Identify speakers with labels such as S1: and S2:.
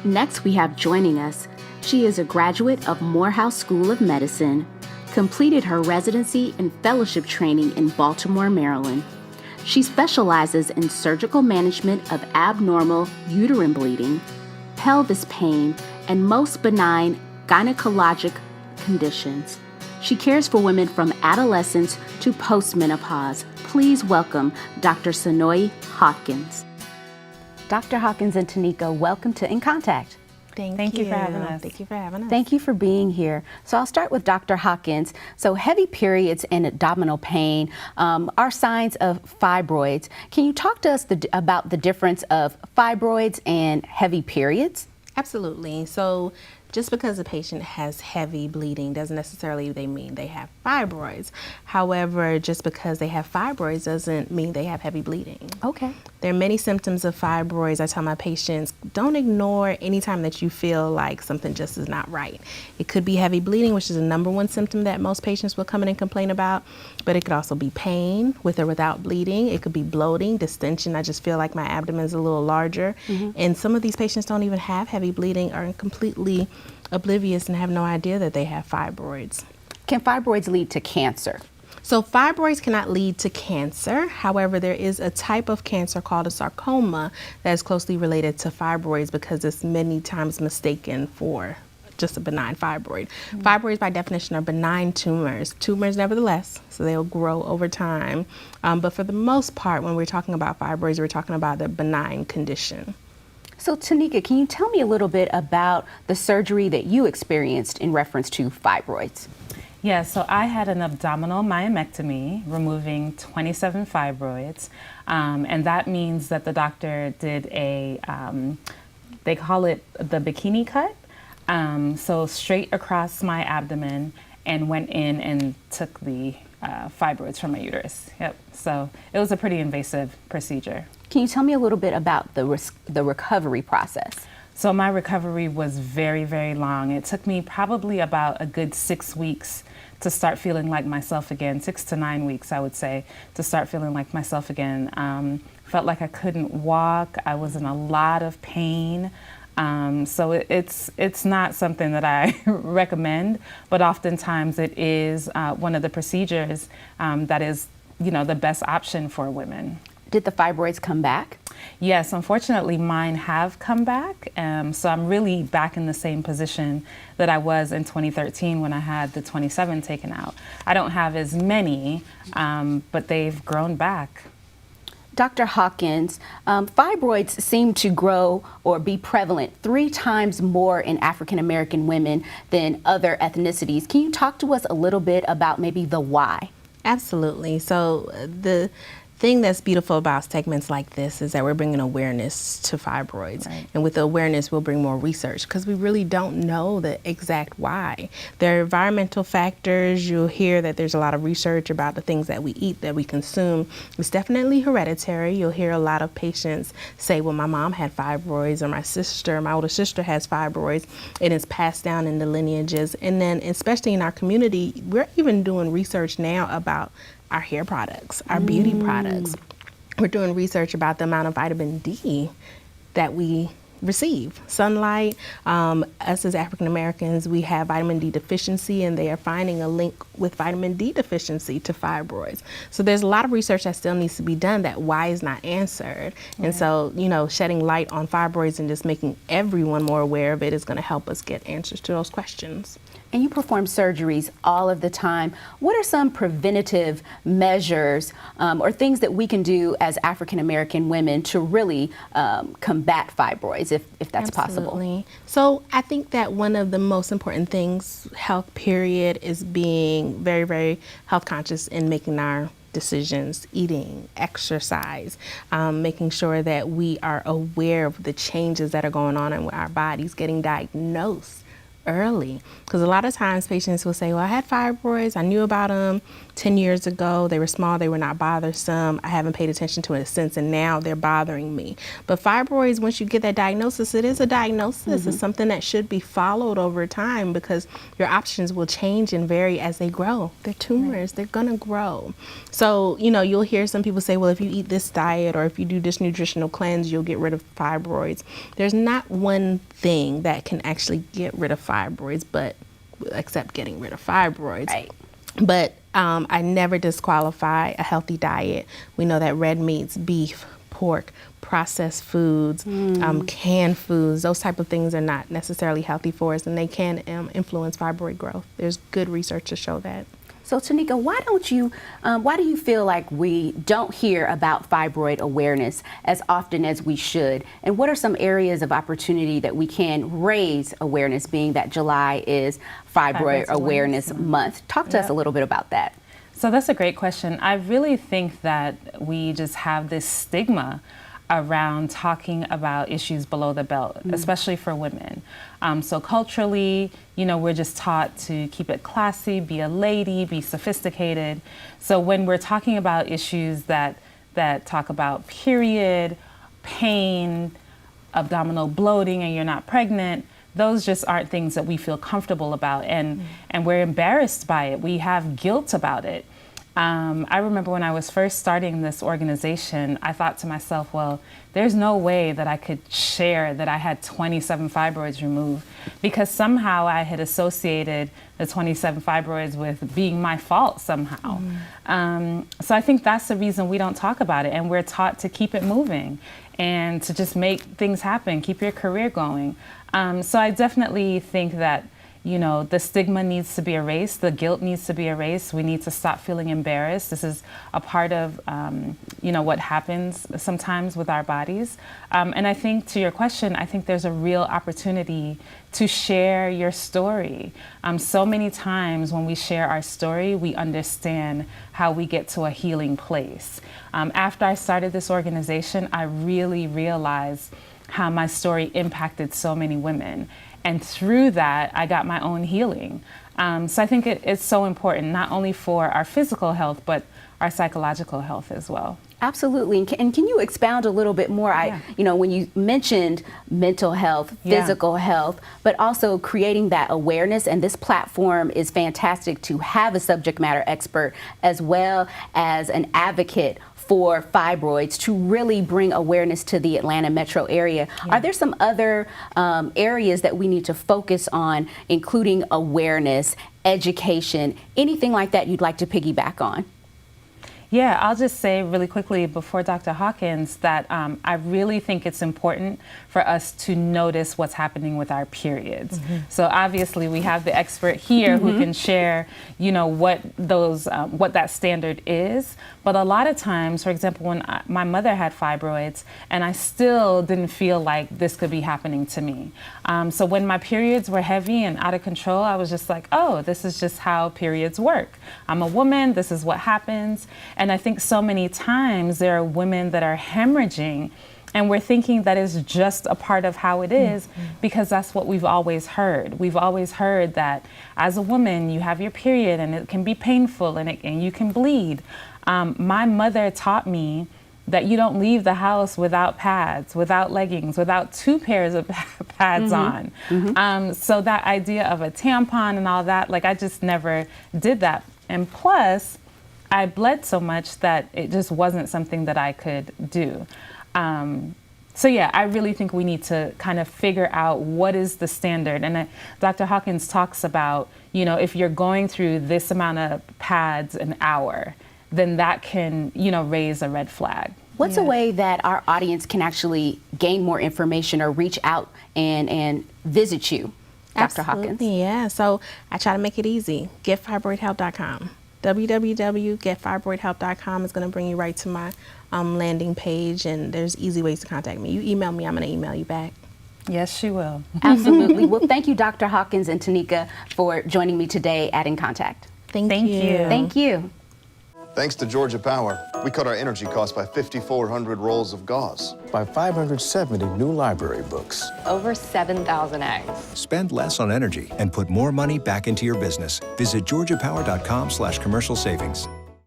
S1: Next, we have joining us. She is a graduate of Morehouse School of Medicine, completed her residency and fellowship training in Baltimore, Maryland. She specializes in surgical management of abnormal uterine bleeding, pelvis pain, and most benign gynecologic conditions. She cares for women from adolescence to postmenopause. Please welcome Dr. Sonoy Hawkins. Dr. Hawkins and Tanika, welcome to In Contact.
S2: Thank you for having us. Thank you for having us.
S1: Thank you for being here. So I'll start with Dr. Hawkins. So heavy periods and abdominal pain are signs of fibroids. Can you talk to us about the difference of fibroids and heavy periods?
S2: Absolutely. So just because a patient has heavy bleeding doesn't necessarily mean they have fibroids. However, just because they have fibroids doesn't mean they have heavy bleeding.
S1: Okay.
S2: There are many symptoms of fibroids. I tell my patients, don't ignore any time that you feel like something just is not right. It could be heavy bleeding, which is the #1 symptom that most patients will come in and complain about, but it could also be pain with or without bleeding. It could be bloating, distension. I just feel like my abdomen is a little larger. And some of these patients don't even have heavy bleeding, are completely oblivious and have no idea that they have fibroids.
S1: Can fibroids lead to cancer?
S2: So fibroids cannot lead to cancer. However, there is a type of cancer called a sarcoma that is closely related to fibroids because it's many times mistaken for just a benign fibroid. Fibroids by definition are benign tumors. Tumors nevertheless, so they'll grow over time. But for the most part, when we're talking about fibroids, we're talking about the benign condition.
S1: So Tanika, can you tell me a little bit about the surgery that you experienced in reference to fibroids?
S3: Yeah, so I had an abdominal myomectomy, removing 27 fibroids. And that means that the doctor did they call it the bikini cut. So straight across my abdomen, and went in and took the fibroids from my uterus. Yep, so it was a pretty invasive procedure.
S1: Can you tell me a little bit about the recovery process?
S3: So my recovery was very, very long. It took me probably about a good 6 weeks to start feeling like myself again, 6 to 9 weeks, I would say, to start feeling like myself again. Felt like I couldn't walk. I was in a lot of pain. So it's not something that I recommend, but oftentimes it is one of the procedures that is, the best option for women.
S1: Did the fibroids come back?
S3: Yes, unfortunately mine have come back. So I'm really back in the same position that I was in 2013 when I had the 27 taken out. I don't have as many, but they've grown back.
S1: Dr. Hawkins, fibroids seem to grow or be prevalent 3 times more in African American women than other ethnicities. Can you talk to us a little bit about maybe the why?
S2: Absolutely. So the thing that's beautiful about segments like this is that we're bringing awareness to fibroids. Right. And with the awareness, we'll bring more research because we really don't know the exact why. There are environmental factors. You'll hear that there's a lot of research about the things that we eat, that we consume. It's definitely hereditary. You'll hear a lot of patients say, well, my mom had fibroids, or my older sister has fibroids. It is passed down in the lineages. And then especially in our community, we're even doing research now about our hair products, our beauty products. We're doing research about the amount of vitamin D that we receive. Sunlight, us as African Americans, we have vitamin D deficiency, and they are finding a link with vitamin D deficiency to fibroids. So there's a lot of research that still needs to be done that why is not answered. Yeah. And so, shedding light on fibroids and just making everyone more aware of it is going to help us get answers to those questions.
S1: And you perform surgeries all of the time. What are some preventative measures or things that we can do as African American women to really combat fibroids, if that's
S2: Absolutely.
S1: possible?
S2: So I think that one of the most important things, health period, is being very, very health conscious in making our decisions, eating, exercise, making sure that we are aware of the changes that are going on in our bodies, getting diagnosed early. Because a lot of times patients will say, well, I had fibroids, I knew about them 10 years ago, they were small, they were not bothersome, I haven't paid attention to it since, and now they're bothering me. But fibroids, once you get that diagnosis, it is a diagnosis. It's something that should be followed over time, because your options will change and vary as they grow. They're tumors, they're gonna grow. So, you know, you'll hear some people say, well, if you eat this diet or if you do this nutritional cleanse, you'll get rid of fibroids. There's not one thing that can actually get rid of fibroids, but except getting rid of fibroids.
S1: Right.
S2: But I never disqualify a healthy diet. We know that red meats, beef, pork, processed foods, canned foods, those type of things are not necessarily healthy for us, and they can influence fibroid growth. There's good research to show that.
S1: So Tanika, why do you feel like we don't hear about fibroid awareness as often as we should? And what are some areas of opportunity that we can raise awareness, being that July is Fibroid Awareness Month? Talk to us a little bit about that.
S3: So that's a great question. I really think that we just have this stigma around talking about issues below the belt, especially for women. So culturally, you know, we're just taught to keep it classy, be a lady, be sophisticated. So when we're talking about issues that talk about period, pain, abdominal bloating, and you're not pregnant, those just aren't things that we feel comfortable about, and we're embarrassed by it. We have guilt about it. I remember when I was first starting this organization, I thought to myself, well, there's no way that I could share that I had 27 fibroids removed, because somehow I had associated the 27 fibroids with being my fault somehow. So I think that's the reason we don't talk about it, and we're taught to keep it moving and to just make things happen, keep your career going. So I definitely think that, you know, the stigma needs to be erased, the guilt needs to be erased. We need to stop feeling embarrassed. This is a part of, you know, what happens sometimes with our bodies. And I think, to your question, I think there's a real opportunity to share your story. So many times when we share our story, we understand how we get to a healing place. After I started this organization, I really realized how my story impacted so many women. And through that, I got my own healing. So I think it's so important, not only for our physical health, but our psychological health as well.
S1: Absolutely. And can you expound a little bit more? You know, when you mentioned mental health, physical health, but also creating that awareness, and this platform is fantastic to have a subject matter expert as well as an advocate for fibroids to really bring awareness to the Atlanta metro area. Are there some other areas that we need to focus on, including awareness, education, anything like that you'd like to piggyback on?
S3: Yeah, I'll just say really quickly before Dr. Hawkins that I really think it's important for us to notice what's happening with our periods. So obviously we have the expert here who can share, you know, what that standard is. But a lot of times, for example, when my mother had fibroids, and I still didn't feel like this could be happening to me. So when my periods were heavy and out of control, I was just like, oh, this is just how periods work. I'm a woman, this is what happens. And I think so many times there are women that are hemorrhaging, and we're thinking that is just a part of how it is, because that's what we've always heard. We've always heard that as a woman, you have your period and it can be painful and you can bleed. My mother taught me that you don't leave the house without pads, without leggings, without 2 pairs of pads on. So that idea of a tampon and all that, like I just never did that. And plus, I bled so much that it just wasn't something that I could do. So yeah, I really think we need to kind of figure out what is the standard. And Dr. Hawkins talks about, you know, if you're going through this amount of pads an hour, then that can, you know, raise a red flag.
S1: What's a way that our audience can actually gain more information or reach out and visit you, Dr. Hawkins?
S2: Yeah, so I try to make it easy. GetFibroidHelp.com. www.getfibroidhelp.com is going to bring you right to my landing page, and there's easy ways to contact me. You email me, I'm going to email you back.
S3: Yes, she will.
S1: Absolutely. Well, thank you, Dr. Hawkins and Tanika, for joining me today at In Contact.
S2: Thank you.
S1: Thank you.
S4: Thanks to Georgia Power, we cut our energy costs by 5,400 rolls of gauze.
S5: By 570 new library books.
S6: Over 7,000 eggs.
S7: Spend less on energy and put more money back into your business. Visit georgiapower.com/commercial savings.